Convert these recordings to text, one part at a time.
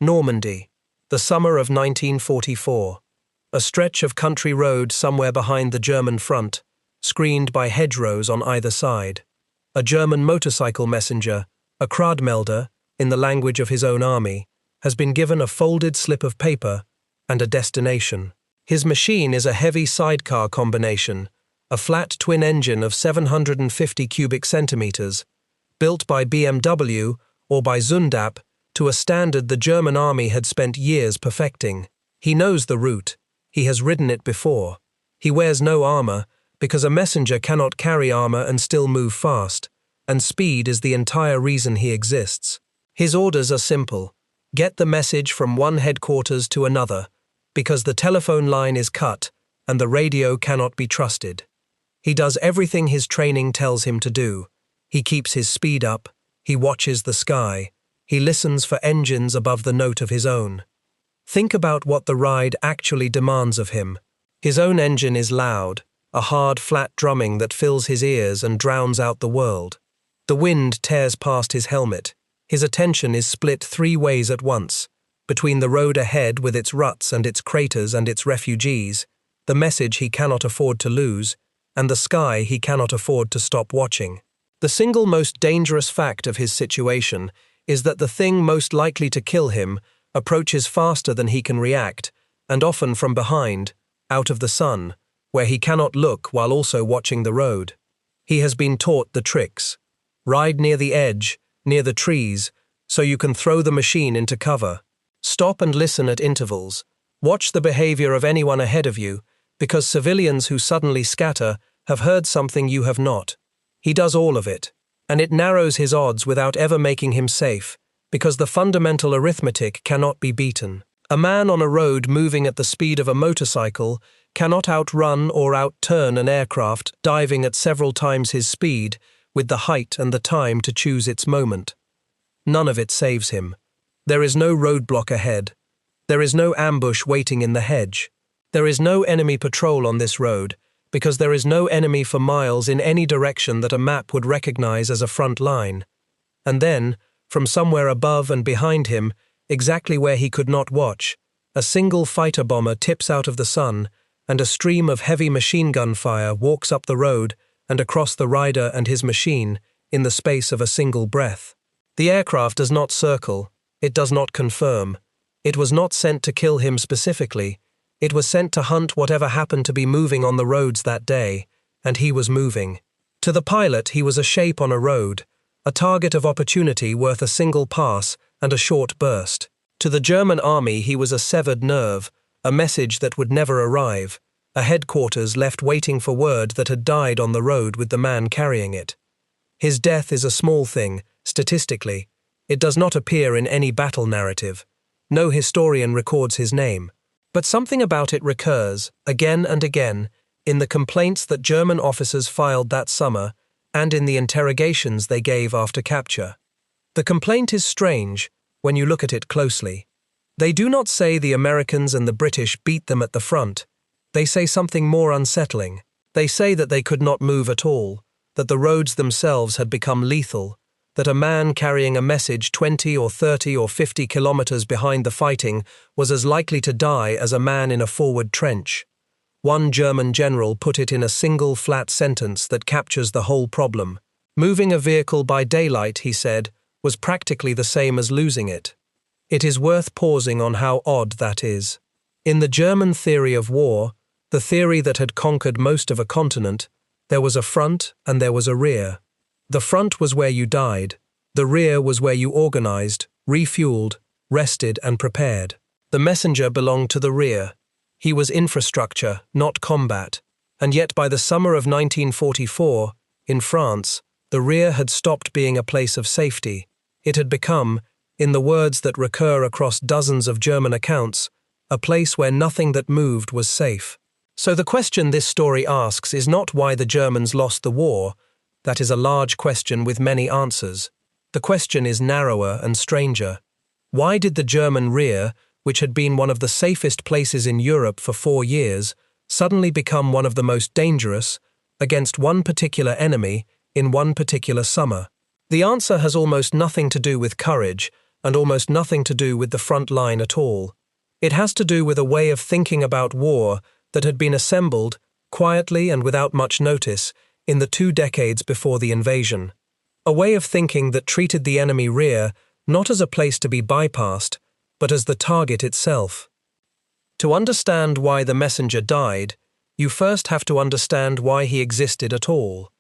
Normandy, the summer of 1944. A stretch of country road somewhere behind the German front, screened by hedgerows on either side. A German motorcycle messenger, a Kradmelder, in the language of his own army, has been given a folded slip of paper and a destination. His machine is a heavy sidecar combination, a flat twin engine of 750 cubic centimeters, built by BMW or by Zundap to a standard the German army had spent years perfecting. He knows the route. He has ridden it before. He wears no armor, because a messenger cannot carry armor and still move fast, and speed is the entire reason he exists. His orders are simple. Get the message from one headquarters to another, because the telephone line is cut and the radio cannot be trusted. He does everything his training tells him to do. He keeps his speed up, he watches the sky, he listens for engines above the note of his own. Think about what the ride actually demands of him. His own engine is loud, a hard, flat drumming that fills his ears and drowns out the world. The wind tears past his helmet. His attention is split 3 ways at once, between the road ahead with its ruts and its craters and its refugees, the message he cannot afford to lose, and the sky he cannot afford to stop watching. The single most dangerous fact of his situation is that the thing most likely to kill him approaches faster than he can react, and often from behind, out of the sun, where he cannot look while also watching the road. He has been taught the tricks. Ride near the edge, near the trees, so you can throw the machine into cover. Stop and listen at intervals. Watch the behavior of anyone ahead of you, because civilians who suddenly scatter have heard something you have not. He does all of it, and it narrows his odds without ever making him safe, because the fundamental arithmetic cannot be beaten. A man on a road moving at the speed of a motorcycle cannot outrun or outturn an aircraft diving at several times his speed with the height and the time to choose its moment. None of it saves him. There is no roadblock ahead. There is no ambush waiting in the hedge. There is no enemy patrol on this road, because there is no enemy for miles in any direction that a map would recognize as a front line. And then, from somewhere above and behind him, exactly where he could not watch, a single fighter bomber tips out of the sun, and a stream of heavy machine gun fire walks up the road and across the rider and his machine in the space of a single breath. The aircraft does not circle, it does not confirm. It was not sent to kill him specifically. It was sent to hunt whatever happened to be moving on the roads that day, and he was moving. To the pilot, he was a shape on a road, a target of opportunity worth a single pass and a short burst. To the German army, he was a severed nerve, a message that would never arrive, a headquarters left waiting for word that had died on the road with the man carrying it. His death is a small thing, statistically. It does not appear in any battle narrative. No historian records his name. But something about it recurs, again and again, in the complaints that German officers filed that summer and in the interrogations they gave after capture. The complaint is strange when you look at it closely. They do not say the Americans and the British beat them at the front. They say something more unsettling. They say that they could not move at all, that the roads themselves had become lethal, that a man carrying a message 20 or 30 or 50 kilometers behind the fighting was as likely to die as a man in a forward trench. One German general put it in a single flat sentence that captures the whole problem. Moving a vehicle by daylight, he said, was practically the same as losing it. It is worth pausing on how odd that is. In the German theory of war, the theory that had conquered most of a continent, there was a front and there was a rear. The front was where you died. The rear was where you organized, refueled, rested, and prepared. The messenger belonged to the rear. He was infrastructure, not combat. And yet by the summer of 1944, in France, the rear had stopped being a place of safety. It had become, in the words that recur across dozens of German accounts, a place where nothing that moved was safe. So the question this story asks is not why the Germans lost the war. That is a large question with many answers. The question is narrower and stranger. Why did the German rear, which had been one of the safest places in Europe for 4 years, suddenly become one of the most dangerous, against one particular enemy, in one particular summer? The answer has almost nothing to do with courage, and almost nothing to do with the front line at all. It has to do with a way of thinking about war that had been assembled, quietly and without much notice, in the 2 decades before the invasion. A way of thinking that treated the enemy rear not as a place to be bypassed, but as the target itself. To understand why the messenger died, you first have to understand why he existed at all.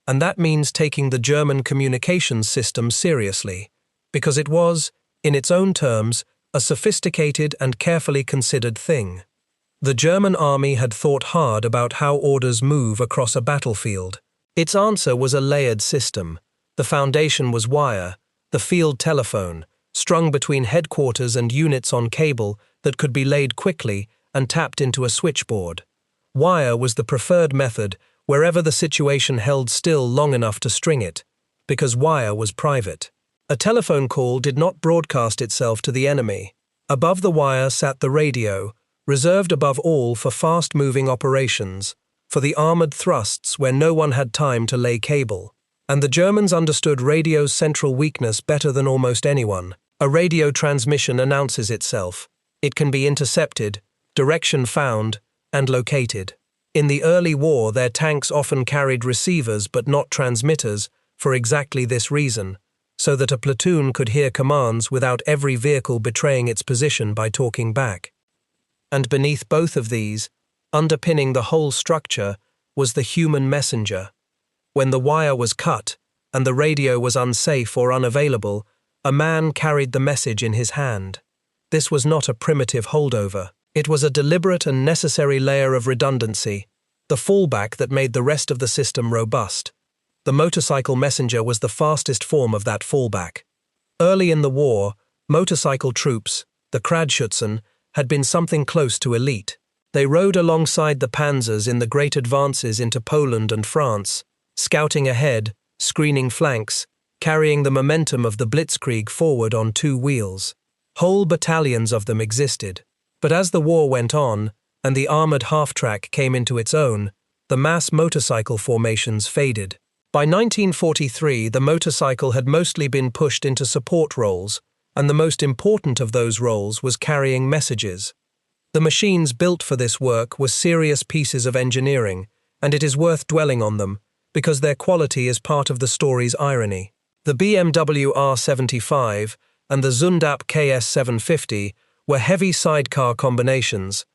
And that means taking the German communications system seriously, because it was, in its own terms, a sophisticated and carefully considered thing. The German army had thought hard about how orders move across a battlefield. Its answer was a layered system. The foundation was wire, the field telephone, strung between headquarters and units on cable that could be laid quickly and tapped into a switchboard. Wire was the preferred method wherever the situation held still long enough to string it, because wire was private. A telephone call did not broadcast itself to the enemy. Above the wire sat the radio, reserved above all for fast-moving operations, for the armored thrusts where no one had time to lay cable. And the Germans understood radio's central weakness better than almost anyone. A radio transmission announces itself. It can be intercepted, direction found, and located. In the early war, their tanks often carried receivers but not transmitters for exactly this reason, so that a platoon could hear commands without every vehicle betraying its position by talking back. And beneath both of these, underpinning the whole structure, was the human messenger. When the wire was cut and the radio was unsafe or unavailable, a man carried the message in his hand. This was not a primitive holdover. It was a deliberate and necessary layer of redundancy, the fallback that made the rest of the system robust. The motorcycle messenger was the fastest form of that fallback. Early in the war, motorcycle troops, the Kradschützen, had been something close to elite. They rode alongside the panzers in the great advances into Poland and France, scouting ahead, screening flanks, carrying the momentum of the blitzkrieg forward on 2 wheels. Whole battalions of them existed. But as the war went on, and the armored half-track came into its own, the mass motorcycle formations faded. By 1943, the motorcycle had mostly been pushed into support roles, and the most important of those roles was carrying messages. The machines built for this work were serious pieces of engineering, and it is worth dwelling on them, because their quality is part of the story's irony. The BMW R75 and the Zundap KS750 were heavy sidecar combinations,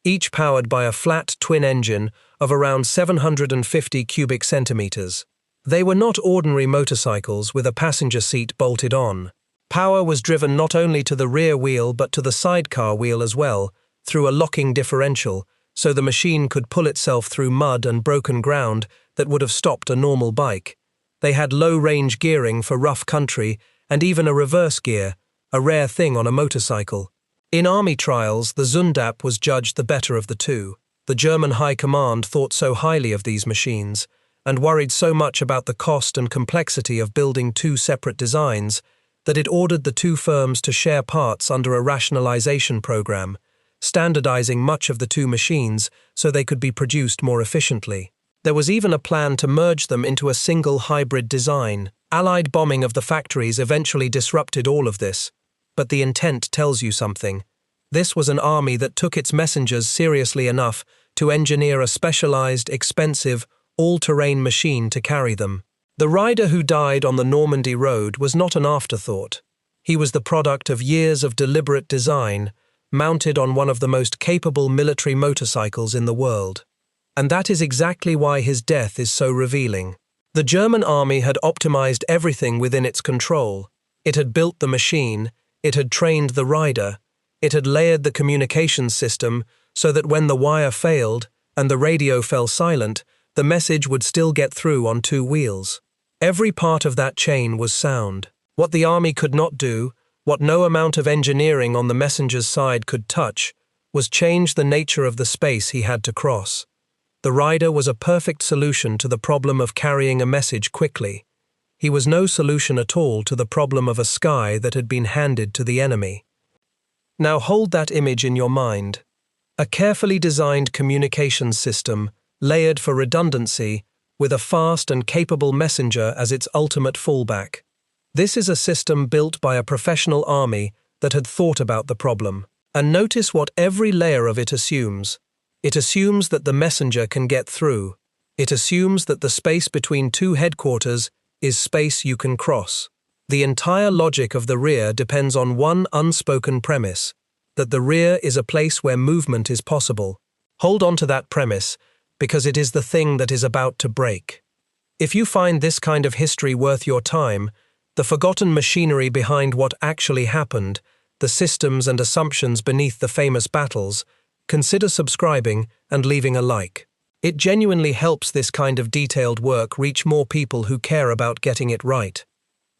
each powered by a flat twin engine of around 750 cubic centimeters. They were not ordinary motorcycles with a passenger seat bolted on. Power was driven not only to the rear wheel but to the sidecar wheel as well, through a locking differential, so the machine could pull itself through mud and broken ground that would have stopped a normal bike. They had low-range gearing for rough country and even a reverse gear, a rare thing on a motorcycle. In army trials, the Zundap was judged the better of the two. The German High Command thought so highly of these machines and worried so much about the cost and complexity of building 2 separate designs that it ordered the 2 firms to share parts under a rationalization program, standardizing much of the 2 machines so they could be produced more efficiently. There was even a plan to merge them into a single hybrid design. Allied bombing of the factories eventually disrupted all of this, but the intent tells you something. This was an army that took its messengers seriously enough to engineer a specialized, expensive, all-terrain machine to carry them. The rider who died on the Normandy road was not an afterthought. He was the product of years of deliberate design, mounted on one of the most capable military motorcycles in the world. And that is exactly why his death is so revealing. The German army had optimized everything within its control. It had built the machine, it had trained the rider, it had layered the communications system so that when the wire failed and the radio fell silent, the message would still get through on 2 wheels. Every part of that chain was sound. What the army could not do, what no amount of engineering on the messenger's side could touch, was change the nature of the space he had to cross. The rider was a perfect solution to the problem of carrying a message quickly. He was no solution at all to the problem of a sky that had been handed to the enemy. Now hold that image in your mind. A carefully designed communications system, layered for redundancy, with a fast and capable messenger as its ultimate fallback. This is a system built by a professional army that had thought about the problem. And notice what every layer of it assumes. It assumes that the messenger can get through. It assumes that the space between two headquarters is space you can cross. The entire logic of the rear depends on one unspoken premise, that the rear is a place where movement is possible. Hold on to that premise, because it is the thing that is about to break. If you find this kind of history worth your time, the forgotten machinery behind what actually happened, the systems and assumptions beneath the famous battles, consider subscribing and leaving a like. It genuinely helps this kind of detailed work reach more people who care about getting it right.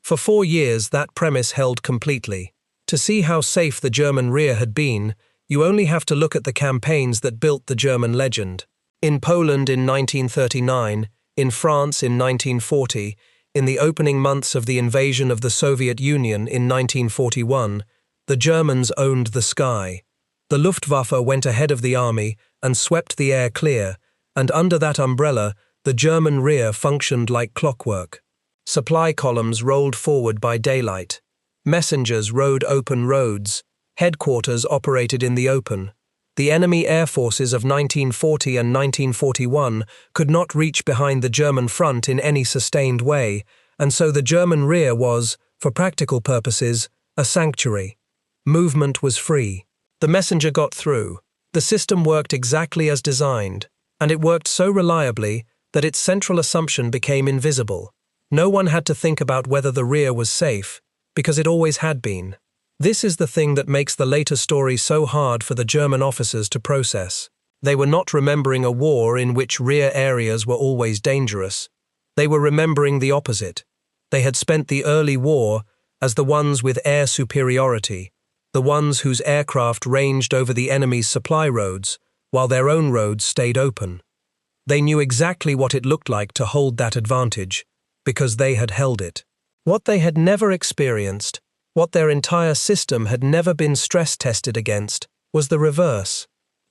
For 4 years, that premise held completely. To see how safe the German rear had been, you only have to look at the campaigns that built the German legend. In Poland in 1939, in France in 1940, in the opening months of the invasion of the Soviet Union in 1941, the Germans owned the sky. The Luftwaffe went ahead of the army and swept the air clear, and under that umbrella, the German rear functioned like clockwork. Supply columns rolled forward by daylight. Messengers rode open roads. Headquarters operated in the open. The enemy air forces of 1940 and 1941 could not reach behind the German front in any sustained way, and so the German rear was, for practical purposes, a sanctuary. Movement was free. The messenger got through. The system worked exactly as designed, and it worked so reliably that its central assumption became invisible. No one had to think about whether the rear was safe, because it always had been. This is the thing that makes the later story so hard for the German officers to process. They were not remembering a war in which rear areas were always dangerous. They were remembering the opposite. They had spent the early war as the ones with air superiority, the ones whose aircraft ranged over the enemy's supply roads, while their own roads stayed open. They knew exactly what it looked like to hold that advantage, because they had held it. What they had never experienced, what their entire system had never been stress-tested against, was the reverse.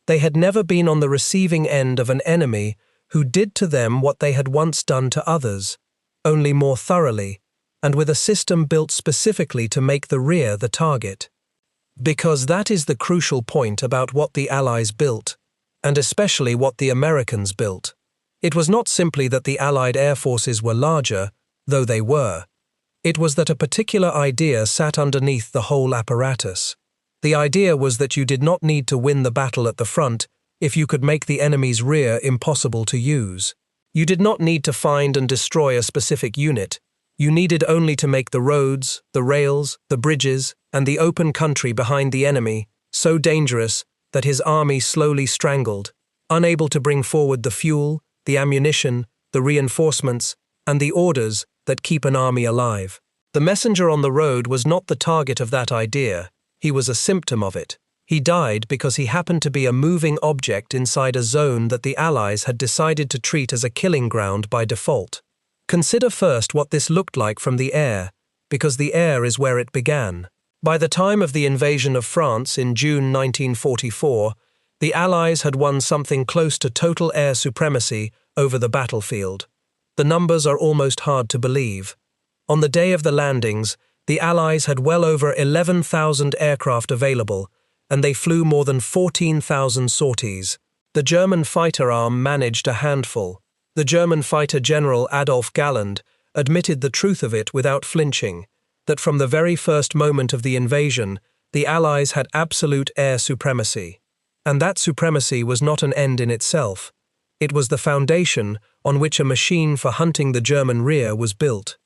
They had never been on the receiving end of an enemy who did to them what they had once done to others, only more thoroughly, and with a system built specifically to make the rear the target. Because that is the crucial point about what the Allies built, and especially what the Americans built. It was not simply that the Allied air forces were larger, though they were. It was that a particular idea sat underneath the whole apparatus. The idea was that you did not need to win the battle at the front if you could make the enemy's rear impossible to use. You did not need to find and destroy a specific unit. You needed only to make the roads, the rails, the bridges, and the open country behind the enemy so dangerous that his army slowly strangled, unable to bring forward the fuel, the ammunition, the reinforcements, and the orders that keep an army alive. The messenger on the road was not the target of that idea. He was a symptom of it. He died because he happened to be a moving object inside a zone that the Allies had decided to treat as a killing ground by default. Consider first what this looked like from the air, because the air is where it began. By the time of the invasion of France in June 1944, the Allies had won something close to total air supremacy over the battlefield. The numbers are almost hard to believe. On the day of the landings, the Allies had well over 11,000 aircraft available, and they flew more than 14,000 sorties. The German fighter arm managed a handful. The German fighter general Adolf Galland admitted the truth of it without flinching, that from the very first moment of the invasion, the Allies had absolute air supremacy. And that supremacy was not an end in itself. It was the foundation on which a machine for hunting the German rear was built.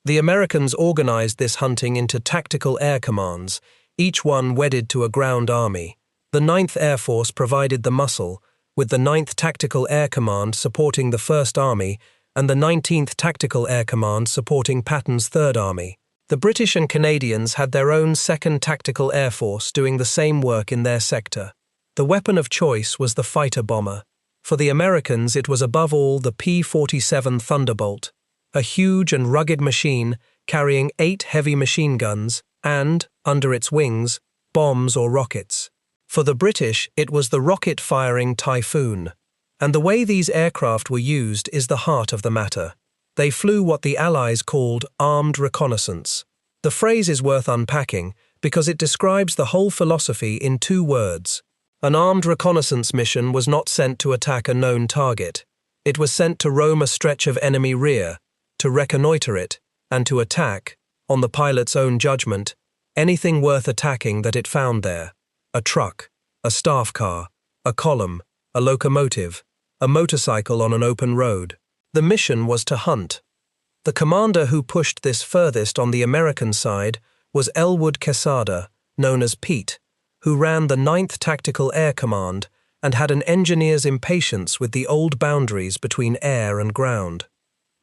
The Americans organized this hunting into tactical air commands, each one wedded to a ground army. The 9th Air Force provided the muscle, with the 9th Tactical Air Command supporting the 1st Army and the 19th Tactical Air Command supporting Patton's 3rd Army. The British and Canadians had their own 2nd Tactical Air Force doing the same work in their sector. The weapon of choice was the fighter bomber. For the Americans, it was above all the P-47 Thunderbolt, a huge and rugged machine carrying 8 heavy machine guns and, under its wings, bombs or rockets. For the British, it was the rocket-firing Typhoon. And the way these aircraft were used is the heart of the matter. They flew what the Allies called armed reconnaissance. The phrase is worth unpacking because it describes the whole philosophy in 2 words. An armed reconnaissance mission was not sent to attack a known target. It was sent to roam a stretch of enemy rear, to reconnoiter it, and to attack, on the pilot's own judgment, anything worth attacking that it found there. A truck, a staff car, a column, a locomotive, a motorcycle on an open road. The mission was to hunt. The commander who pushed this furthest on the American side was Elwood Quesada, known as Pete, who ran the 9th Tactical Air Command and had an engineer's impatience with the old boundaries between air and ground.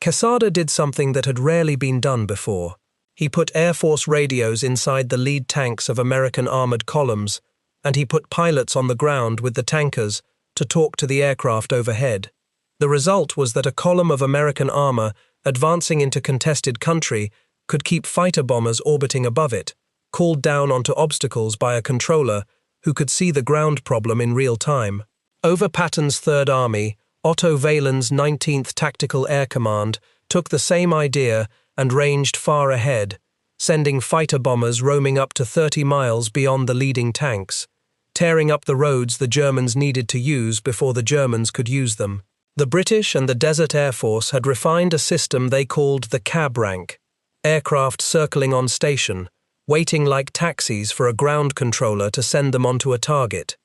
Quesada did something that had rarely been done before. He put Air Force radios inside the lead tanks of American armored columns, and he put pilots on the ground with the tankers to talk to the aircraft overhead. The result was that a column of American armor advancing into contested country could keep fighter bombers orbiting above it, called down onto obstacles by a controller who could see the ground problem in real time. Over Patton's Third Army, Otto Wayland's 19th Tactical Air Command took the same idea and ranged far ahead, sending fighter bombers roaming up to 30 miles beyond the leading tanks, tearing up the roads the Germans needed to use before the Germans could use them. The British and the Desert Air Force had refined a system they called the cab rank, aircraft circling on station, waiting like taxis for a ground controller to send them onto a target.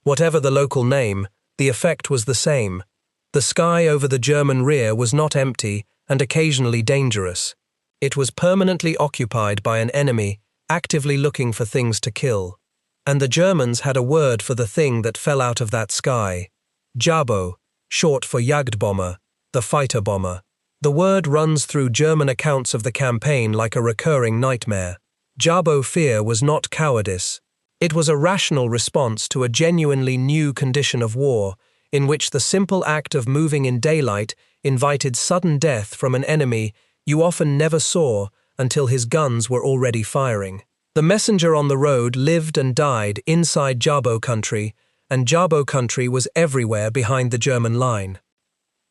Whatever the local name, the effect was the same. The sky over the German rear was not empty and occasionally dangerous. It was permanently occupied by an enemy actively looking for things to kill. And the Germans had a word for the thing that fell out of that sky. Jabo, short for Jagdbomber, the fighter bomber. The word runs through German accounts of the campaign like a recurring nightmare. Jabo fear was not cowardice. It was a rational response to a genuinely new condition of war, in which the simple act of moving in daylight invited sudden death from an enemy you often never saw until his guns were already firing. The messenger on the road lived and died inside Jabo country, and Jabo country was everywhere behind the German line.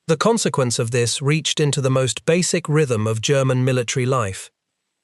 The consequence of this reached into the most basic rhythm of German military life.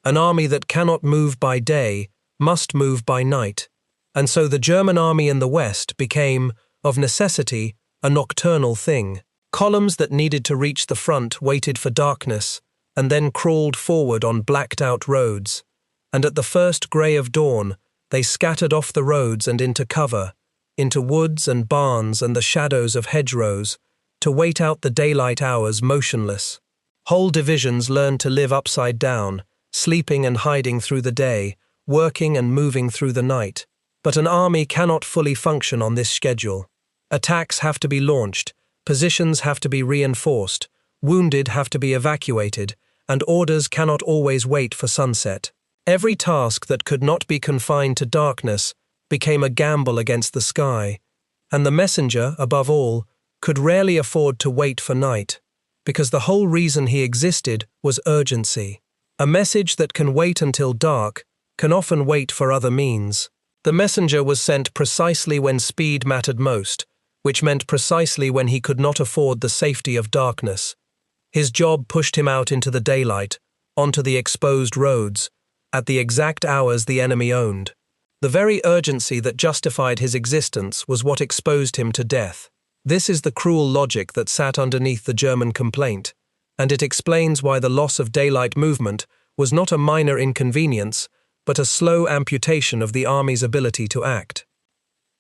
An army that cannot move by day must move by night, and so the German army in the West became, of necessity, a nocturnal thing. Columns that needed to reach the front waited for darkness, and then crawled forward on blacked-out roads, and at the first grey of dawn, they scattered off the roads and into cover, into woods and barns and the shadows of hedgerows, to wait out the daylight hours motionless. Whole divisions learned to live upside down, sleeping and hiding through the day, working and moving through the night. But an army cannot fully function on this schedule. Attacks have to be launched, positions have to be reinforced, wounded have to be evacuated, and orders cannot always wait for sunset. Every task that could not be confined to darkness became a gamble against the sky, and the messenger, above all, could rarely afford to wait for night, because the whole reason he existed was urgency. A message that can wait until dark can often wait for other means. The messenger was sent precisely when speed mattered most, which meant precisely when he could not afford the safety of darkness. His job pushed him out into the daylight, onto the exposed roads, at the exact hours the enemy owned. The very urgency that justified his existence was what exposed him to death. This is the cruel logic that sat underneath the German complaint, and it explains why the loss of daylight movement was not a minor inconvenience, but a slow amputation of the army's ability to act.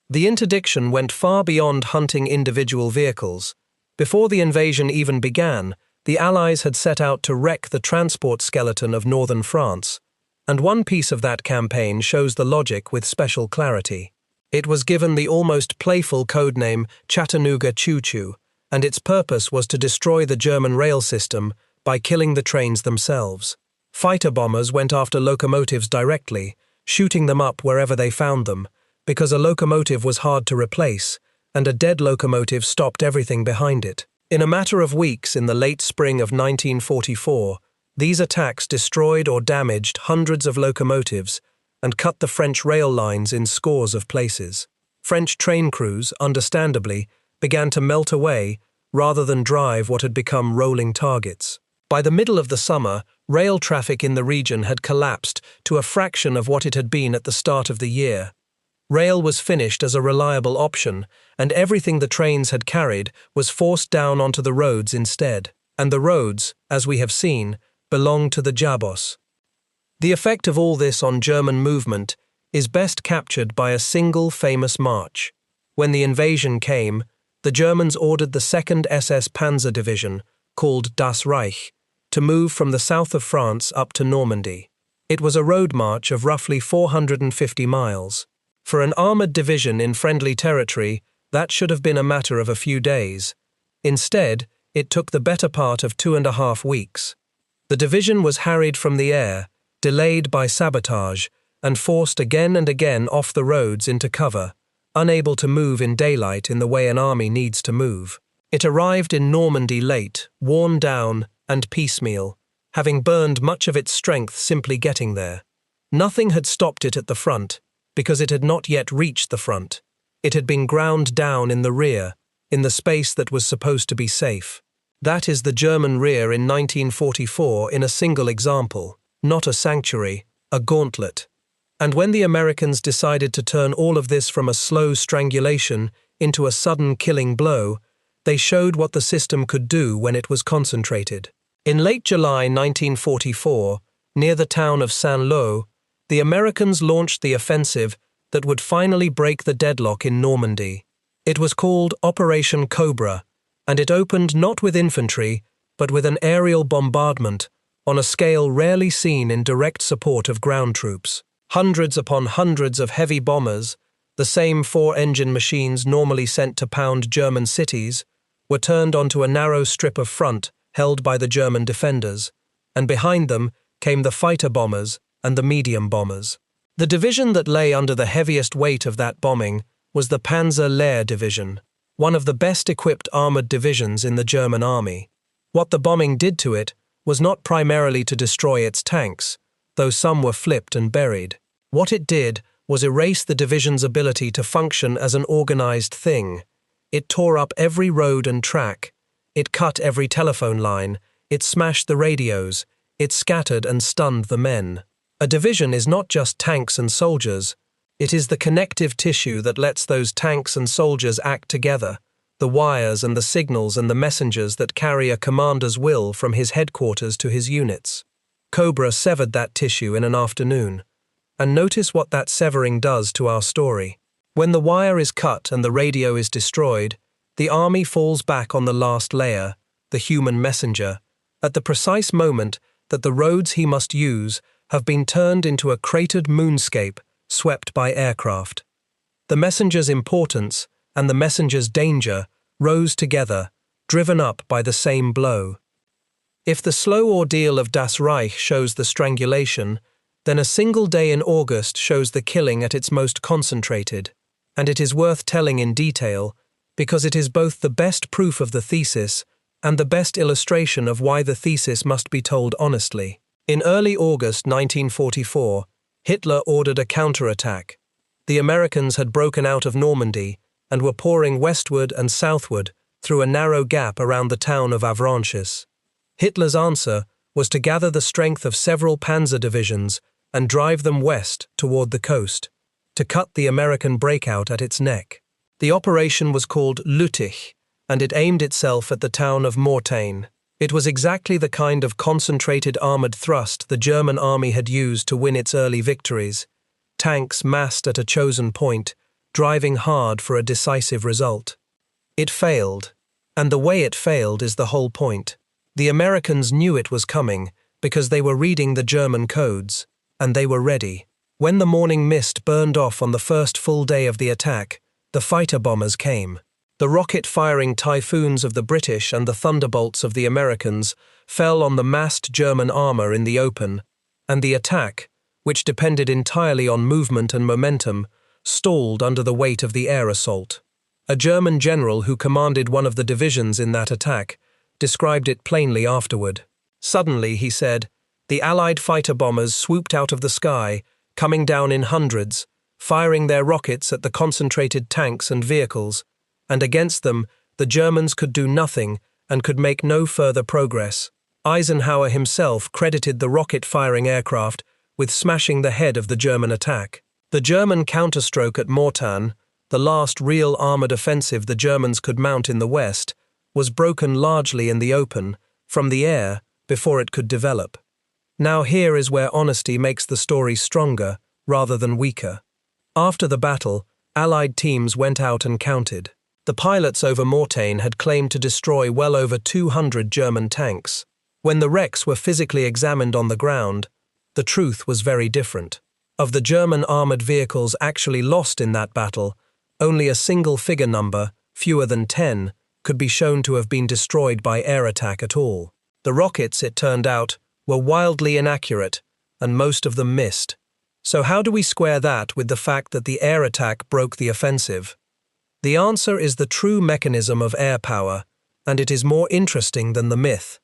The interdiction went far beyond hunting individual vehicles. Before the invasion even began, the Allies had set out to wreck the transport skeleton of northern France, and one piece of that campaign shows the logic with special clarity. It was given the almost playful codename Chattanooga Choo Choo, and its purpose was to destroy the German rail system by killing the trains themselves. Fighter bombers went after locomotives directly, shooting them up wherever they found them, because a locomotive was hard to replace, and a dead locomotive stopped everything behind it. In a matter of weeks in the late spring of 1944, these attacks destroyed or damaged hundreds of locomotives and cut the French rail lines in scores of places. French train crews, understandably, began to melt away rather than drive what had become rolling targets. By the middle of the summer, rail traffic in the region had collapsed to a fraction of what it had been at the start of the year. Rail was finished as a reliable option, and everything the trains had carried was forced down onto the roads instead. And the roads, as we have seen, belonged to the Jabos. The effect of all this on German movement is best captured by a single famous march. When the invasion came, the Germans ordered the 2nd SS Panzer Division, called Das Reich, to move from the south of France up to Normandy. It was a road march of roughly 450 miles. For an armoured division in friendly territory, that should have been a matter of a few days. Instead, it took the better part of 2.5 weeks. The division was harried from the air, delayed by sabotage, and forced again and again off the roads into cover, unable to move in daylight in the way an army needs to move. It arrived in Normandy late, worn down, and piecemeal, having burned much of its strength simply getting there. Nothing had stopped it at the front, because it had not yet reached the front. It had been ground down in the rear, in the space that was supposed to be safe. That is the German rear in 1944 in a single example, not a sanctuary, a gauntlet. And when the Americans decided to turn all of this from a slow strangulation into a sudden killing blow, they showed what the system could do when it was concentrated. In late July 1944, near the town of Saint-Lô, the Americans launched the offensive that would finally break the deadlock in Normandy. It was called Operation Cobra, and it opened not with infantry, but with an aerial bombardment on a scale rarely seen in direct support of ground troops. Hundreds upon hundreds of heavy bombers, the same 4-engine machines normally sent to pound German cities, were turned onto a narrow strip of front held by the German defenders, and behind them came the fighter bombers and the medium bombers. The division that lay under the heaviest weight of that bombing was the Panzer Lehr Division, one of the best-equipped armoured divisions in the German army. What the bombing did to it was not primarily to destroy its tanks, though some were flipped and buried. What it did was erase the division's ability to function as an organised thing. It tore up every road and track. It cut every telephone line. It smashed the radios. It scattered and stunned the men. A division is not just tanks and soldiers. It is the connective tissue that lets those tanks and soldiers act together, the wires and the signals and the messengers that carry a commander's will from his headquarters to his units. Cobra severed that tissue in an afternoon. And notice what that severing does to our story. When the wire is cut and the radio is destroyed, the army falls back on the last layer, the human messenger, at the precise moment that the roads he must use have been turned into a cratered moonscape swept by aircraft. The messenger's importance and the messenger's danger rose together, driven up by the same blow. If the slow ordeal of Das Reich shows the strangulation, then a single day in August shows the killing at its most concentrated, and it is worth telling in detail because it is both the best proof of the thesis and the best illustration of why the thesis must be told honestly. In early August 1944, Hitler ordered a counterattack. The Americans had broken out of Normandy and were pouring westward and southward through a narrow gap around the town of Avranches. Hitler's answer was to gather the strength of several panzer divisions and drive them west toward the coast, to cut the American breakout at its neck. The operation was called Lüttich, and it aimed itself at the town of Mortain. It was exactly the kind of concentrated armoured thrust the German army had used to win its early victories, tanks massed at a chosen point, driving hard for a decisive result. It failed, and the way it failed is the whole point. The Americans knew it was coming because they were reading the German codes, and they were ready. When the morning mist burned off on the first full day of the attack, the fighter bombers came. The rocket-firing typhoons of the British and the thunderbolts of the Americans fell on the massed German armour in the open, and the attack, which depended entirely on movement and momentum, stalled under the weight of the air assault. A German general who commanded one of the divisions in that attack described it plainly afterward. Suddenly, he said, the Allied fighter bombers swooped out of the sky, coming down in hundreds, firing their rockets at the concentrated tanks and vehicles, and against them the Germans could do nothing and could make no further progress. Eisenhower himself credited the rocket-firing aircraft with smashing the head of the German attack. The German counterstroke at Mortain, the last real armored offensive the Germans could mount in the West, was broken largely in the open, from the air, before it could develop. Now here is where honesty makes the story stronger, rather than weaker. After the battle, Allied teams went out and counted. The pilots over Mortain had claimed to destroy well over 200 German tanks. When the wrecks were physically examined on the ground, the truth was very different. Of the German armored vehicles actually lost in that battle, only a single figure number, fewer than 10, could be shown to have been destroyed by air attack at all. The rockets, it turned out, were wildly inaccurate, and most of them missed. So how do we square that with the fact that the air attack broke the offensive? The answer is the true mechanism of air power, and it is more interesting than the myth.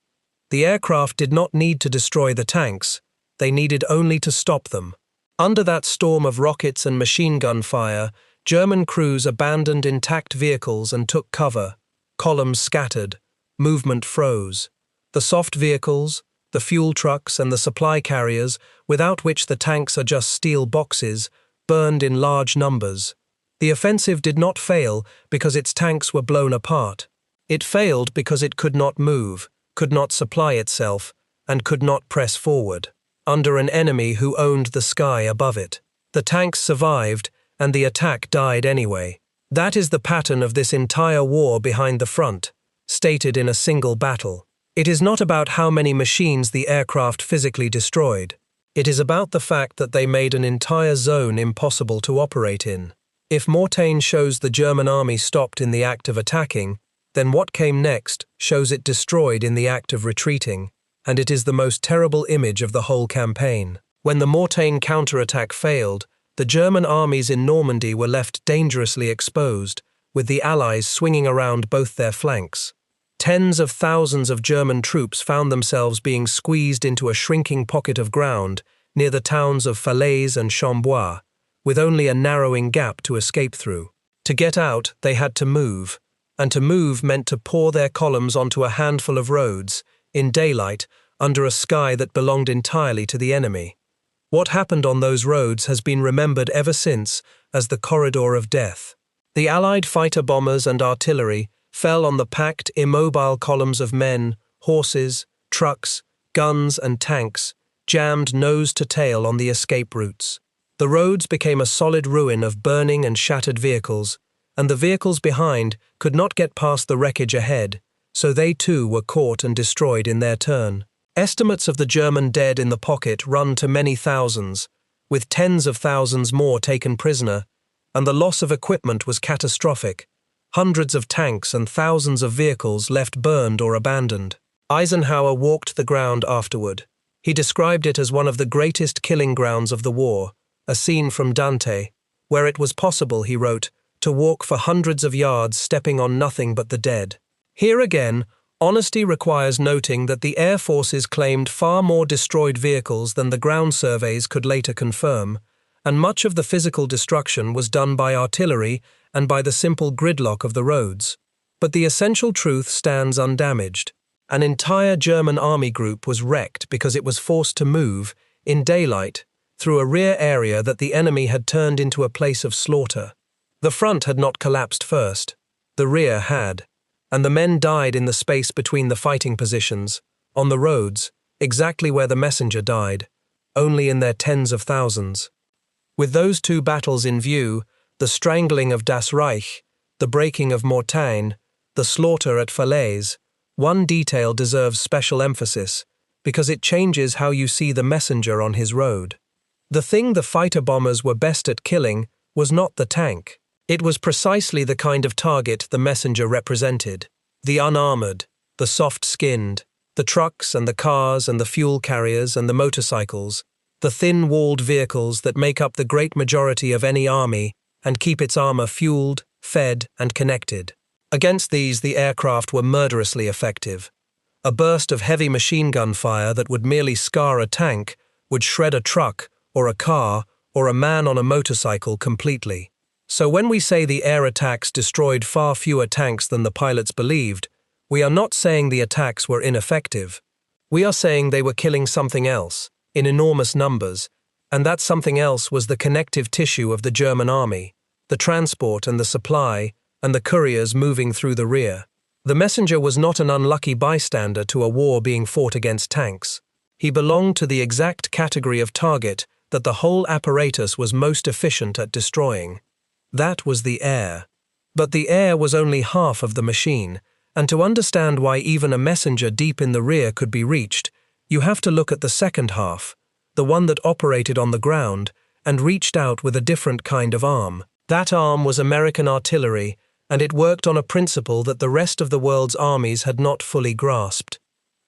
The aircraft did not need to destroy the tanks, they needed only to stop them. Under that storm of rockets and machine gun fire, German crews abandoned intact vehicles and took cover. Columns scattered, movement froze. The soft vehicles, the fuel trucks and the supply carriers, without which the tanks are just steel boxes, burned in large numbers. The offensive did not fail because its tanks were blown apart. It failed because it could not move, could not supply itself, and could not press forward, under an enemy who owned the sky above it. The tanks survived, and the attack died anyway. That is the pattern of this entire war behind the front, stated in a single battle. It is not about how many machines the aircraft physically destroyed. It is about the fact that they made an entire zone impossible to operate in. If Mortain shows the German army stopped in the act of attacking, then what came next shows it destroyed in the act of retreating, and it is the most terrible image of the whole campaign. When the Mortain counterattack failed, the German armies in Normandy were left dangerously exposed, with the Allies swinging around both their flanks. Tens of thousands of German troops found themselves being squeezed into a shrinking pocket of ground near the towns of Falaise and Chambois, with only a narrowing gap to escape through. To get out, they had to move, and to move meant to pour their columns onto a handful of roads, in daylight, under a sky that belonged entirely to the enemy. What happened on those roads has been remembered ever since as the corridor of death. The Allied fighter bombers and artillery fell on the packed, immobile columns of men, horses, trucks, guns and tanks, jammed nose to tail on the escape routes. The roads became a solid ruin of burning and shattered vehicles, and the vehicles behind could not get past the wreckage ahead, so they too were caught and destroyed in their turn. Estimates of the German dead in the pocket run to many thousands, with tens of thousands more taken prisoner, and the loss of equipment was catastrophic. Hundreds of tanks and thousands of vehicles left burned or abandoned. Eisenhower walked the ground afterward. He described it as one of the greatest killing grounds of the war, a scene from Dante, where it was possible, he wrote, to walk for hundreds of yards stepping on nothing but the dead. Here again, honesty requires noting that the air forces claimed far more destroyed vehicles than the ground surveys could later confirm, and much of the physical destruction was done by artillery and by the simple gridlock of the roads. But the essential truth stands undamaged. An entire German army group was wrecked because it was forced to move, in daylight, through a rear area that the enemy had turned into a place of slaughter. The front had not collapsed first. The rear had. And the men died in the space between the fighting positions, on the roads, exactly where the messenger died, only in their tens of thousands. With those two battles in view, the strangling of Das Reich, the breaking of Mortain, the slaughter at Falaise, one detail deserves special emphasis, because it changes how you see the messenger on his road. The thing the fighter bombers were best at killing was not the tank. It was precisely the kind of target the messenger represented. The unarmored, the soft-skinned, the trucks and the cars and the fuel carriers and the motorcycles, the thin-walled vehicles that make up the great majority of any army and keep its armor fueled, fed, and connected. Against these, the aircraft were murderously effective. A burst of heavy machine gun fire that would merely scar a tank would shred a truck or a car or a man on a motorcycle completely. So when we say the air attacks destroyed far fewer tanks than the pilots believed, we are not saying the attacks were ineffective. We are saying they were killing something else, in enormous numbers, and that something else was the connective tissue of the German army, the transport and the supply, and the couriers moving through the rear. The messenger was not an unlucky bystander to a war being fought against tanks. He belonged to the exact category of target that the whole apparatus was most efficient at destroying. That was the air. But the air was only half of the machine, and to understand why even a messenger deep in the rear could be reached, you have to look at the second half, the one that operated on the ground and reached out with a different kind of arm. That arm was American artillery, and it worked on a principle that the rest of the world's armies had not fully grasped.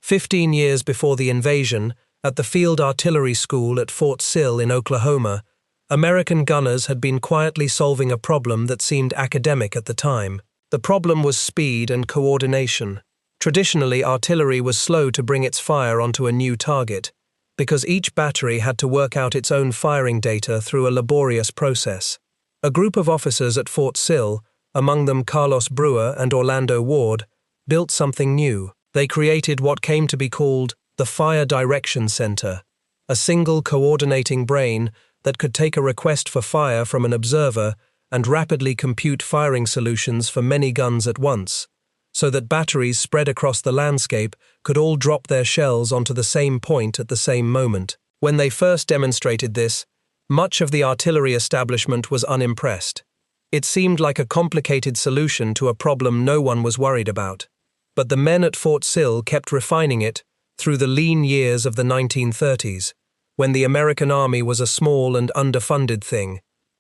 15 years before the invasion, at the Field Artillery School at Fort Sill in Oklahoma, American gunners had been quietly solving a problem that seemed academic at the time. The problem was speed and coordination. Traditionally, artillery was slow to bring its fire onto a new target, because each battery had to work out its own firing data through a laborious process. A group of officers at Fort Sill, among them Carlos Brewer and Orlando Ward, built something new. They created what came to be called the Fire Direction Center, a single coordinating brain that could take a request for fire from an observer and rapidly compute firing solutions for many guns at once, so that batteries spread across the landscape could all drop their shells onto the same point at the same moment. When they first demonstrated this, much of the artillery establishment was unimpressed. It seemed like a complicated solution to a problem no one was worried about. But the men at Fort Sill kept refining it through the lean years of the 1930s, when the American army was a small and underfunded thing,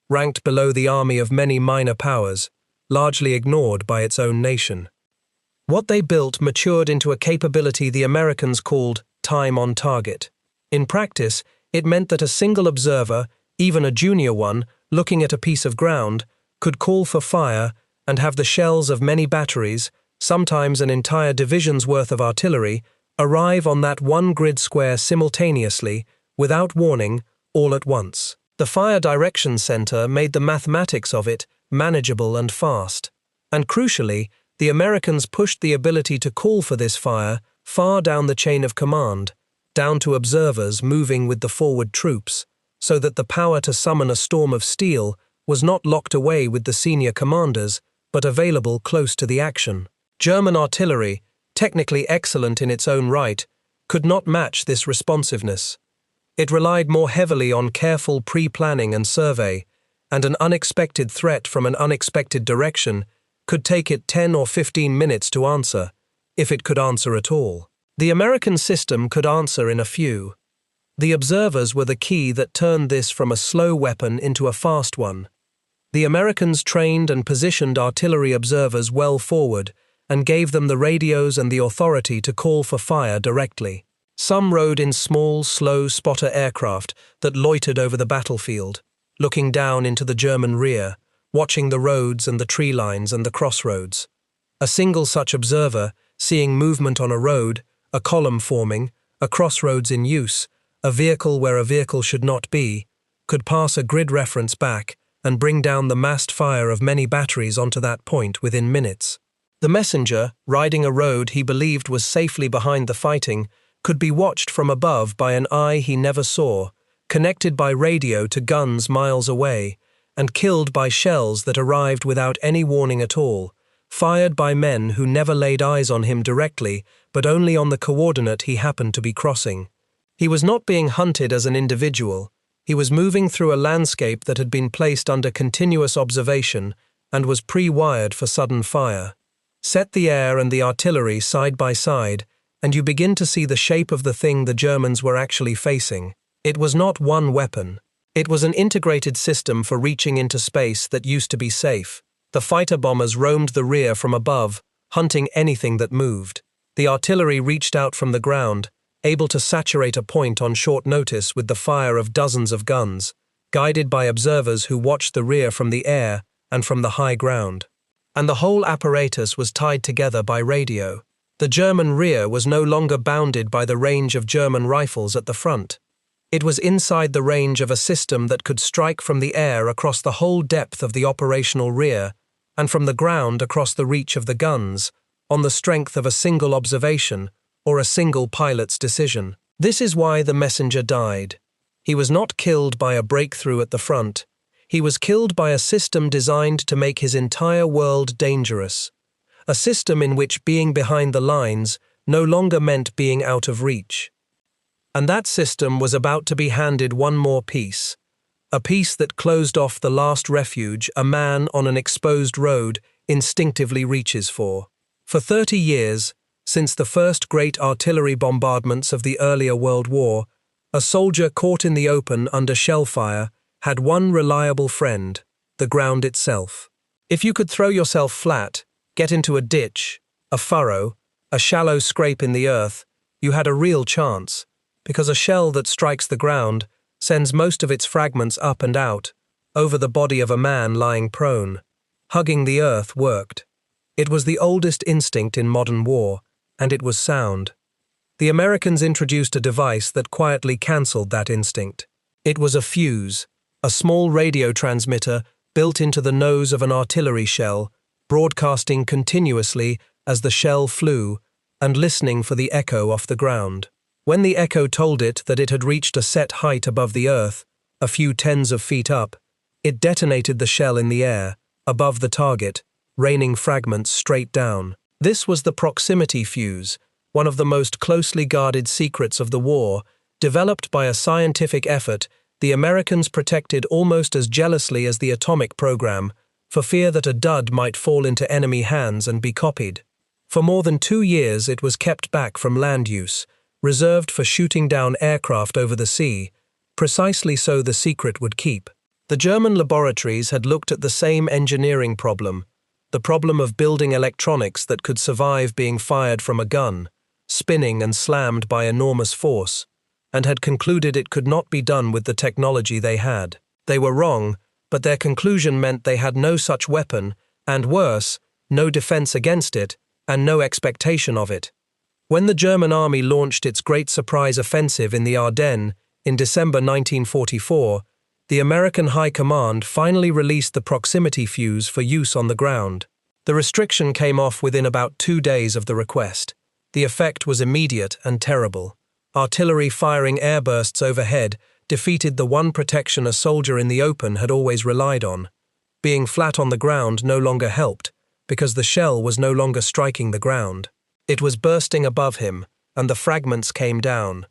ranked below the army of many minor powers, largely ignored by its own nation. What they built matured into a capability the Americans called time on target. In practice, it meant that a single observer, even a junior one, looking at a piece of ground, could call for fire and have the shells of many batteries, sometimes an entire division's worth of artillery, arrive on that one grid square simultaneously, without warning, all at once. The Fire Direction Center made the mathematics of it manageable and fast. And crucially, the Americans pushed the ability to call for this fire far down the chain of command, down to observers moving with the forward troops, so that the power to summon a storm of steel was not locked away with the senior commanders, but available close to the action. German artillery, technically excellent in its own right, could not match this responsiveness. It relied more heavily on careful pre-planning and survey, and an unexpected threat from an unexpected direction could take it 10 or 15 minutes to answer, if it could answer at all. The American system could answer in a few. The observers were the key that turned this from a slow weapon into a fast one. The Americans trained and positioned artillery observers well forward and gave them the radios and the authority to call for fire directly. Some rode in small, slow spotter aircraft that loitered over the battlefield, looking down into the German rear, watching the roads and the tree lines and the crossroads. A single such observer, seeing movement on a road, a column forming, a crossroads in use, a vehicle where a vehicle should not be, could pass a grid reference back and bring down the massed fire of many batteries onto that point within minutes. The messenger, riding a road he believed was safely behind the fighting, could be watched from above by an eye he never saw, connected by radio to guns miles away, and killed by shells that arrived without any warning at all, fired by men who never laid eyes on him directly, but only on the coordinate he happened to be crossing. He was not being hunted as an individual. He was moving through a landscape that had been placed under continuous observation and was pre-wired for sudden fire. Set the air and the artillery side by side, and you begin to see the shape of the thing the Germans were actually facing. It was not one weapon. It was an integrated system for reaching into space that used to be safe. The fighter bombers roamed the rear from above, hunting anything that moved. The artillery reached out from the ground, able to saturate a point on short notice with the fire of dozens of guns, guided by observers who watched the rear from the air and from the high ground. And the whole apparatus was tied together by radio. The German rear was no longer bounded by the range of German rifles at the front. It was inside the range of a system that could strike from the air across the whole depth of the operational rear, and from the ground across the reach of the guns, on the strength of a single observation, or a single pilot's decision. This is why the messenger died. He was not killed by a breakthrough at the front. He was killed by a system designed to make his entire world dangerous. A system in which being behind the lines no longer meant being out of reach. And that system was about to be handed one more piece. A piece that closed off the last refuge a man on an exposed road instinctively reaches for. For 30 years, since the first great artillery bombardments of the earlier World War, a soldier caught in the open under shell fire had one reliable friend, the ground itself. If you could throw yourself flat, get into a ditch, a furrow, a shallow scrape in the earth, you had a real chance, because a shell that strikes the ground sends most of its fragments up and out, over the body of a man lying prone. Hugging the earth worked. It was the oldest instinct in modern war, and it was sound. The Americans introduced a device that quietly cancelled that instinct. It was a fuse, a small radio transmitter built into the nose of an artillery shell, broadcasting continuously as the shell flew and listening for the echo off the ground. When the echo told it that it had reached a set height above the earth, a few tens of feet up, it detonated the shell in the air, above the target, raining fragments straight down. This was the proximity fuse, one of the most closely guarded secrets of the war. Developed by a scientific effort, the Americans protected almost as jealously as the atomic program, for fear that a dud might fall into enemy hands and be copied. For more than 2 years it was kept back from land use, reserved for shooting down aircraft over the sea, precisely so the secret would keep. The German laboratories had looked at the same engineering problem, the problem of building electronics that could survive being fired from a gun, spinning and slammed by enormous force, and had concluded it could not be done with the technology they had. They were wrong, but their conclusion meant they had no such weapon, and worse, no defense against it, and no expectation of it. When the German army launched its great surprise offensive in the Ardennes in December 1944, the American High Command finally released the proximity fuse for use on the ground. The restriction came off within about 2 days of the request. The effect was immediate and terrible. Artillery firing airbursts overhead defeated the one protection a soldier in the open had always relied on. Being flat on the ground no longer helped, because the shell was no longer striking the ground. It was bursting above him, and the fragments came down.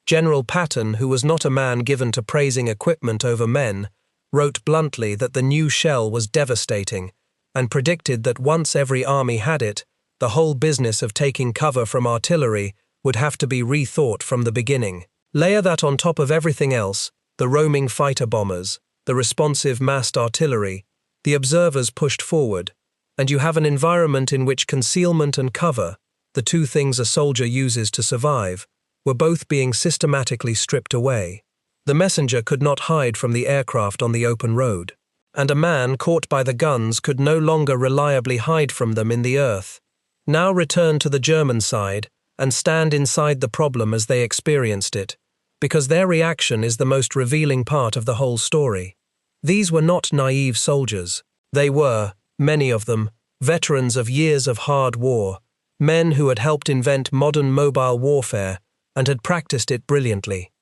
General Patton, who was not a man given to praising equipment over men, wrote bluntly that the new shell was devastating, and predicted that once every army had it, the whole business of taking cover from artillery would have to be rethought from the beginning. Layer that on top of everything else, the roaming fighter bombers, the responsive massed artillery, the observers pushed forward, and you have an environment in which concealment and cover, the two things a soldier uses to survive, were both being systematically stripped away. The messenger could not hide from the aircraft on the open road, and a man caught by the guns could no longer reliably hide from them in the earth. Now return to the German side and stand inside the problem as they experienced it, because their reaction is the most revealing part of the whole story. These were not naive soldiers. They were, many of them, veterans of years of hard war, men who had helped invent modern mobile warfare and had practiced it brilliantly.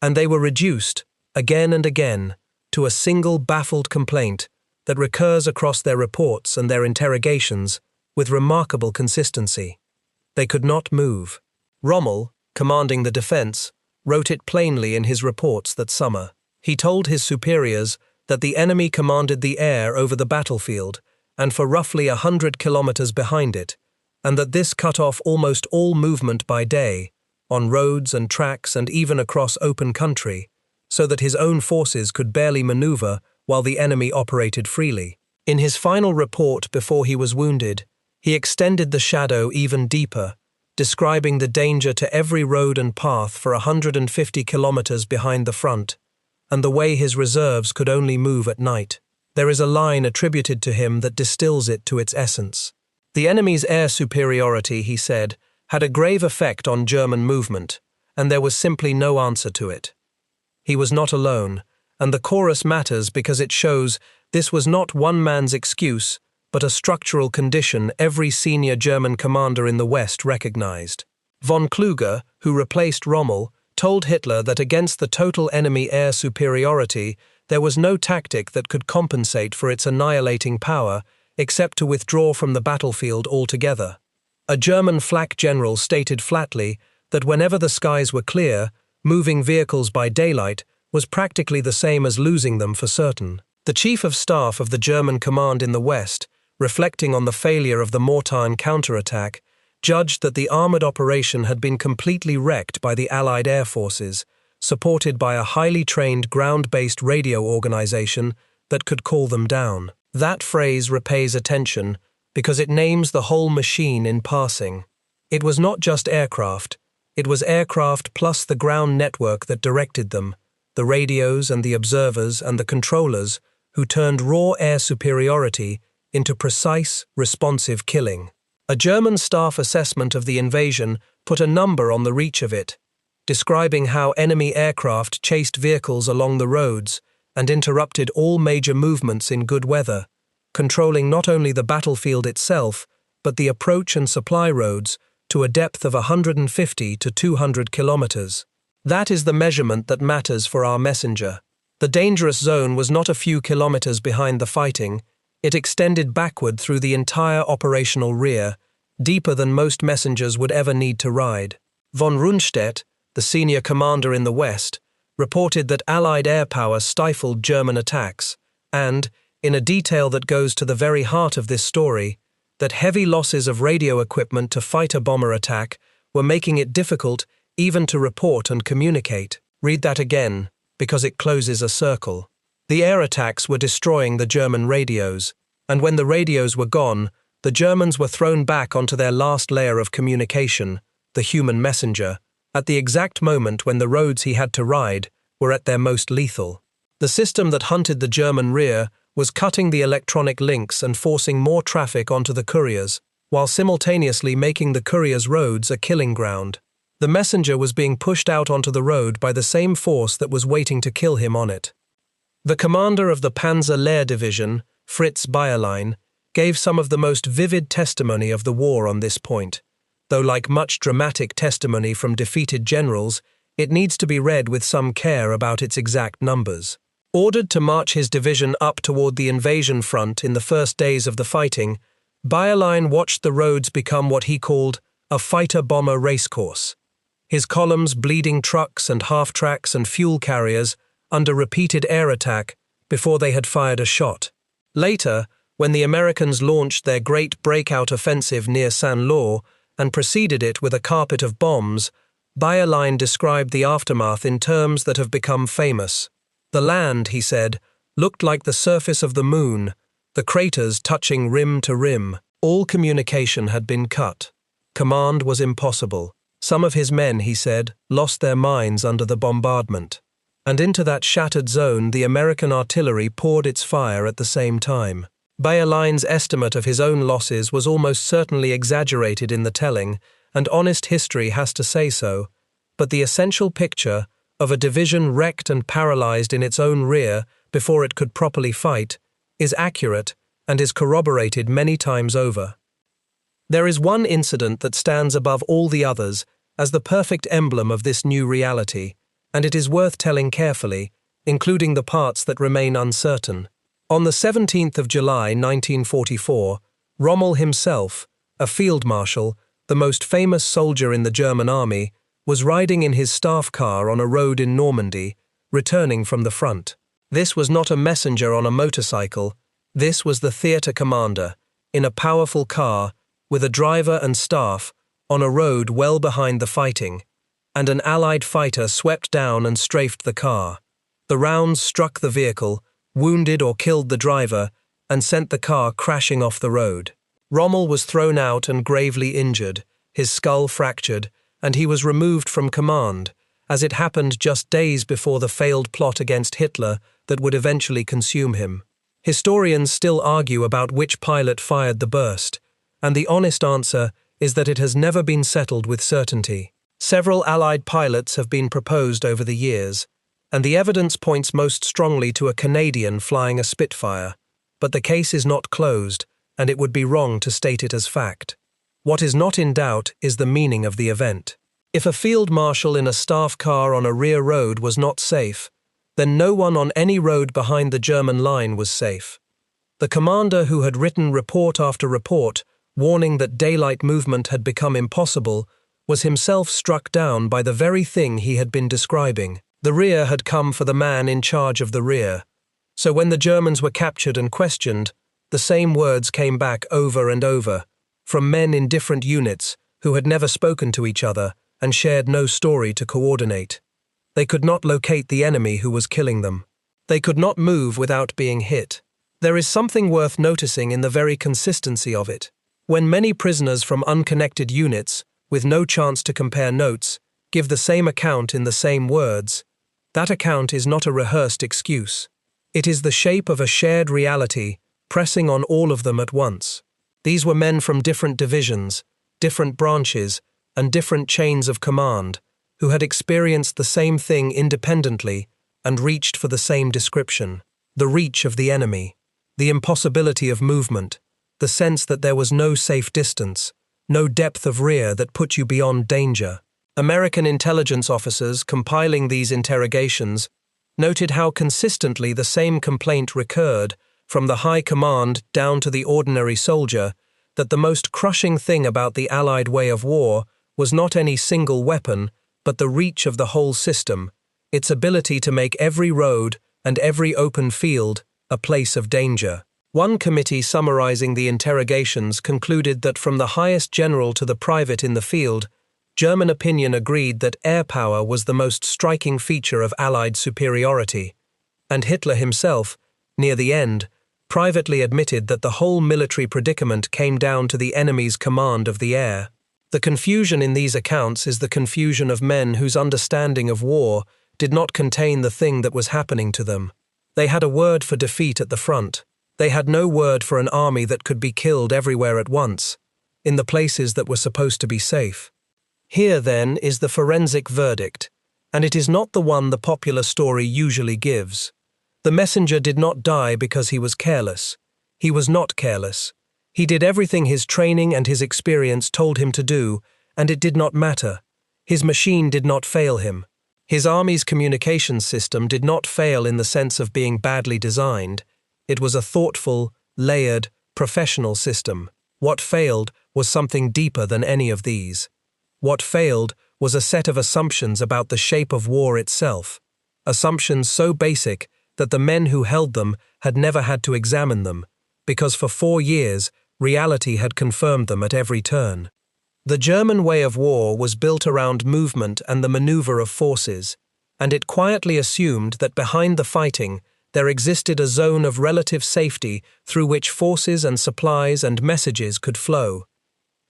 And they were reduced, again and again, to a single baffled complaint that recurs across their reports and their interrogations with remarkable consistency. They could not move. Rommel, commanding the defense, wrote it plainly in his reports that summer. He told his superiors that the enemy commanded the air over the battlefield and for roughly 100 kilometers behind it, and that this cut off almost all movement by day, on roads and tracks and even across open country, so that his own forces could barely maneuver while the enemy operated freely. In his final report before he was wounded, he extended the shadow even deeper, describing the danger to every road and path for 150 kilometers behind the front, and the way his reserves could only move at night. There is a line attributed to him that distills it to its essence. The enemy's air superiority, he said, had a grave effect on German movement, and there was simply no answer to it. He was not alone, and the chorus matters because it shows this was not one man's excuse, but a structural condition every senior German commander in the West recognized. Von Kluge, who replaced Rommel, told Hitler that against the total enemy air superiority, there was no tactic that could compensate for its annihilating power except to withdraw from the battlefield altogether. A German flak general stated flatly that whenever the skies were clear, moving vehicles by daylight was practically the same as losing them for certain. The Chief of Staff of the German command in the West, reflecting on the failure of the Mortain counterattack, judged that the armored operation had been completely wrecked by the Allied air forces, supported by a highly trained ground-based radio organization that could call them down. That phrase repays attention because it names the whole machine in passing. It was not just aircraft, it was aircraft plus the ground network that directed them, the radios and the observers and the controllers who turned raw air superiority into precise, responsive killing. A German staff assessment of the invasion put a number on the reach of it, describing how enemy aircraft chased vehicles along the roads and interrupted all major movements in good weather, controlling not only the battlefield itself, but the approach and supply roads to a depth of 150 to 200 kilometers. That is the measurement that matters for our messenger. The dangerous zone was not a few kilometers behind the fighting, it extended backward through the entire operational rear, deeper than most messengers would ever need to ride. Von Rundstedt, the senior commander in the West, reported that Allied air power stifled German attacks, and, in a detail that goes to the very heart of this story, that heavy losses of radio equipment to fighter-bomber attack were making it difficult even to report and communicate. Read that again, because it closes a circle. The air attacks were destroying the German radios, and when the radios were gone, the Germans were thrown back onto their last layer of communication, the human messenger, at the exact moment when the roads he had to ride were at their most lethal. The system that hunted the German rear was cutting the electronic links and forcing more traffic onto the couriers, while simultaneously making the couriers' roads a killing ground. The messenger was being pushed out onto the road by the same force that was waiting to kill him on it. The commander of the Panzer Lehr Division, Fritz Bayerlein, gave some of the most vivid testimony of the war on this point, though like much dramatic testimony from defeated generals, it needs to be read with some care about its exact numbers. Ordered to march his division up toward the invasion front in the first days of the fighting, Bayerlein watched the roads become what he called a fighter-bomber racecourse, his columns bleeding trucks and half-tracks and fuel carriers under repeated air attack before they had fired a shot. Later, when the Americans launched their great breakout offensive near Saint-Lô and preceded it with a carpet of bombs, Bayerlein described the aftermath in terms that have become famous. The land, he said, looked like the surface of the moon, the craters touching rim to rim. All communication had been cut. Command was impossible. Some of his men, he said, lost their minds under the bombardment. And into that shattered zone the American artillery poured its fire at the same time. Bayerlein's estimate of his own losses was almost certainly exaggerated in the telling, and honest history has to say so, but the essential picture of a division wrecked and paralyzed in its own rear before it could properly fight is accurate and is corroborated many times over. There is one incident that stands above all the others as the perfect emblem of this new reality, and it is worth telling carefully, including the parts that remain uncertain. On the 17th of July 1944, Rommel himself, a field marshal, the most famous soldier in the German army, was riding in his staff car on a road in Normandy, returning from the front. This was not a messenger on a motorcycle, this was the theatre commander, in a powerful car, with a driver and staff, on a road well behind the fighting, and an Allied fighter swept down and strafed the car. The rounds struck the vehicle, wounded or killed the driver, and sent the car crashing off the road. Rommel was thrown out and gravely injured, his skull fractured, and he was removed from command, as it happened just days before the failed plot against Hitler that would eventually consume him. Historians still argue about which pilot fired the burst, and the honest answer is that it has never been settled with certainty. Several Allied pilots have been proposed over the years, and the evidence points most strongly to a Canadian flying a Spitfire, but the case is not closed, and it would be wrong to state it as fact. What is not in doubt is the meaning of the event. If a field marshal in a staff car on a rear road was not safe, then no one on any road behind the German line was safe. The commander who had written report after report, warning that daylight movement had become impossible, was himself struck down by the very thing he had been describing. The rear had come for the man in charge of the rear. So when the Germans were captured and questioned, the same words came back over and over, from men in different units who had never spoken to each other and shared no story to coordinate. They could not locate the enemy who was killing them. They could not move without being hit. There is something worth noticing in the very consistency of it. When many prisoners from unconnected units, with no chance to compare notes, give the same account in the same words, that account is not a rehearsed excuse. It is the shape of a shared reality pressing on all of them at once. These were men from different divisions, different branches, and different chains of command, who had experienced the same thing independently and reached for the same description. The reach of the enemy, the impossibility of movement, the sense that there was no safe distance, no depth of rear that put you beyond danger. American intelligence officers compiling these interrogations noted how consistently the same complaint recurred from the high command down to the ordinary soldier, that the most crushing thing about the Allied way of war was not any single weapon, but the reach of the whole system, its ability to make every road and every open field a place of danger. One committee summarizing the interrogations concluded that from the highest general to the private in the field, German opinion agreed that air power was the most striking feature of Allied superiority, and Hitler himself, near the end, privately admitted that the whole military predicament came down to the enemy's command of the air. The confusion in these accounts is the confusion of men whose understanding of war did not contain the thing that was happening to them. They had a word for defeat at the front. They had no word for an army that could be killed everywhere at once, in the places that were supposed to be safe. Here, then, is the forensic verdict, and it is not the one the popular story usually gives. The messenger did not die because he was careless. He was not careless. He did everything his training and his experience told him to do, and it did not matter. His machine did not fail him. His army's communications system did not fail in the sense of being badly designed. It was a thoughtful, layered, professional system. What failed was something deeper than any of these. What failed was a set of assumptions about the shape of war itself, assumptions so basic that the men who held them had never had to examine them, because for 4 years, reality had confirmed them at every turn. The German way of war was built around movement and the maneuver of forces, and it quietly assumed that behind the fighting there existed a zone of relative safety through which forces and supplies and messages could flow.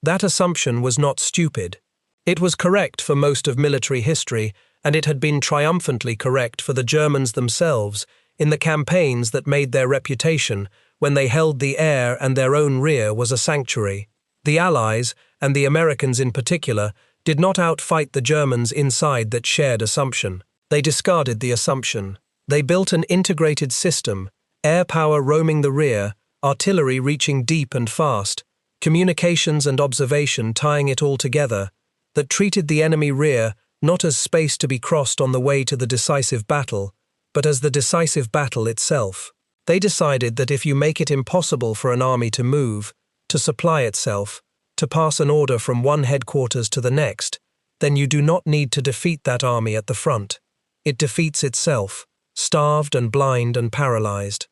That assumption was not stupid. It was correct for most of military history, and it had been triumphantly correct for the Germans themselves in the campaigns that made their reputation when they held the air and their own rear was a sanctuary. The Allies, and the Americans in particular, did not outfight the Germans inside that shared assumption. They discarded the assumption. They built an integrated system, air power roaming the rear, artillery reaching deep and fast, communications and observation tying it all together, that treated the enemy rear not as space to be crossed on the way to the decisive battle, but as the decisive battle itself. They decided that if you make it impossible for an army to move, to supply itself, to pass an order from one headquarters to the next, then you do not need to defeat that army at the front. It defeats itself, starved and blind and paralyzed.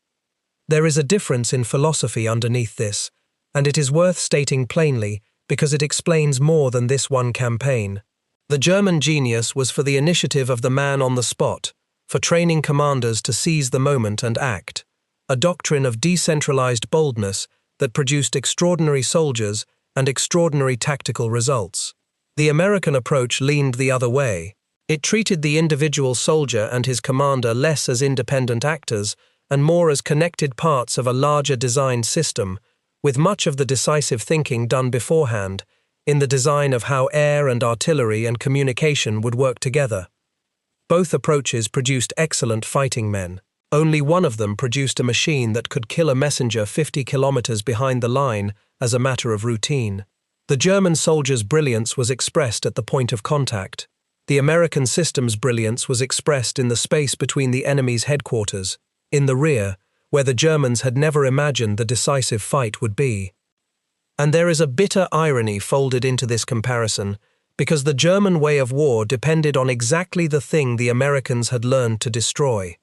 There is a difference in philosophy underneath this, and it is worth stating plainly because it explains more than this one campaign. The German genius was for the initiative of the man on the spot, for training commanders to seize the moment and act, a doctrine of decentralized boldness that produced extraordinary soldiers and extraordinary tactical results. The American approach leaned the other way. It treated the individual soldier and his commander less as independent actors and more as connected parts of a larger designed system, with much of the decisive thinking done beforehand, in the design of how air and artillery and communication would work together. Both approaches produced excellent fighting men. Only one of them produced a machine that could kill a messenger 50 kilometers behind the line as a matter of routine. The German soldiers' brilliance was expressed at the point of contact. The American system's brilliance was expressed in the space between the enemy's headquarters, in the rear, where the Germans had never imagined the decisive fight would be. And there is a bitter irony folded into this comparison, because the German way of war depended on exactly the thing the Americans had learned to destroy.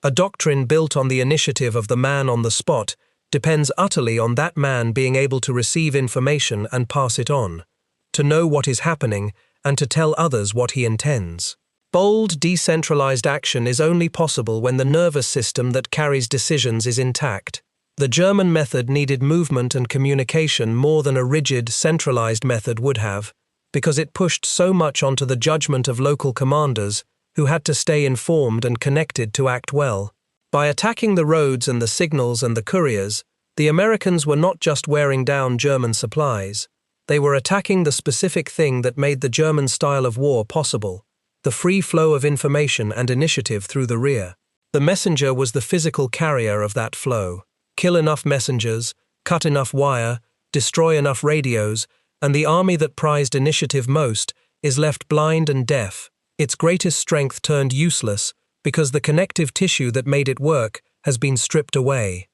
A doctrine built on the initiative of the man on the spot depends utterly on that man being able to receive information and pass it on, to know what is happening and to tell others what he intends. Bold, decentralized action is only possible when the nervous system that carries decisions is intact. The German method needed movement and communication more than a rigid, centralized method would have, because it pushed so much onto the judgment of local commanders who had to stay informed and connected to act well. By attacking the roads and the signals and the couriers, the Americans were not just wearing down German supplies. They were attacking the specific thing that made the German style of war possible, the free flow of information and initiative through the rear. The messenger was the physical carrier of that flow. Kill enough messengers, cut enough wire, destroy enough radios, and the army that prized initiative most is left blind and deaf, its greatest strength turned useless because the connective tissue that made it work has been stripped away.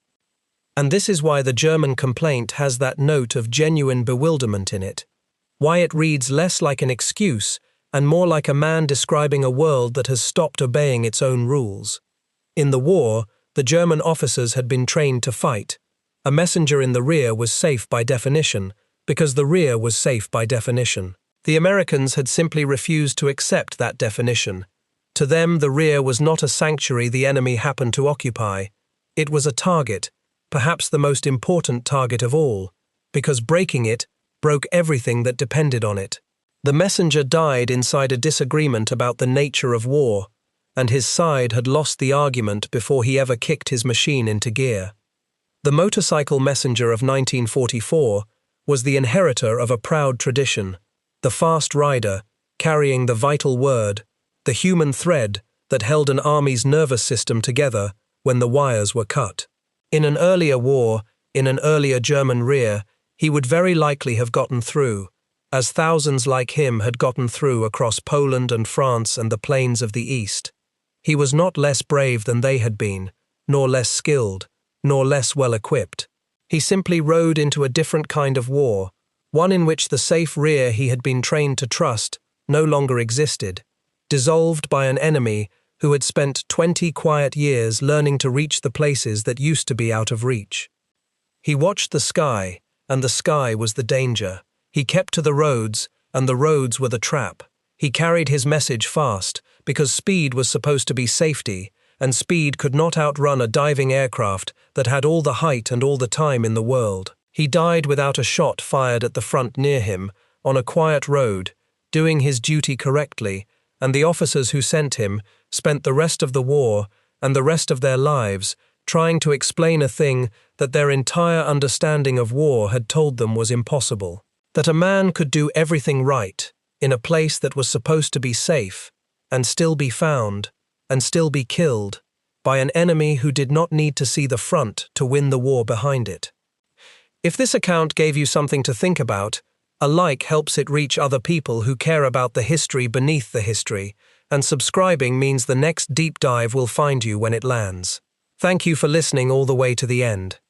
And this is why the German complaint has that note of genuine bewilderment in it, why it reads less like an excuse and more like a man describing a world that has stopped obeying its own rules. In the war, the German officers had been trained to fight. A messenger in the rear was safe by definition, because the rear was safe by definition. The Americans had simply refused to accept that definition. To them, the rear was not a sanctuary the enemy happened to occupy. It was a target, perhaps the most important target of all, because breaking it broke everything that depended on it. The messenger died inside a disagreement about the nature of war, and his side had lost the argument before he ever kicked his machine into gear. The motorcycle messenger of 1944 was the inheritor of a proud tradition, the fast rider, carrying the vital word, the human thread that held an army's nervous system together when the wires were cut. In an earlier war, in an earlier German rear, he would very likely have gotten through, as thousands like him had gotten through across Poland and France and the plains of the East. He was not less brave than they had been, nor less skilled, nor less well-equipped. He simply rode into a different kind of war, one in which the safe rear he had been trained to trust no longer existed, dissolved by an enemy who had spent 20 quiet years learning to reach the places that used to be out of reach. He watched the sky, and the sky was the danger. He kept to the roads, and the roads were the trap. He carried his message fast, because speed was supposed to be safety, and speed could not outrun a diving aircraft that had all the height and all the time in the world. He died without a shot fired at the front near him, on a quiet road, doing his duty correctly, and the officers who sent him spent the rest of the war and the rest of their lives trying to explain a thing that their entire understanding of war had told them was impossible. That a man could do everything right, in a place that was supposed to be safe, and still be found, and still be killed, by an enemy who did not need to see the front to win the war behind it. If this account gave you something to think about, a like helps it reach other people who care about the history beneath the history, and subscribing means the next deep dive will find you when it lands. Thank you for listening all the way to the end.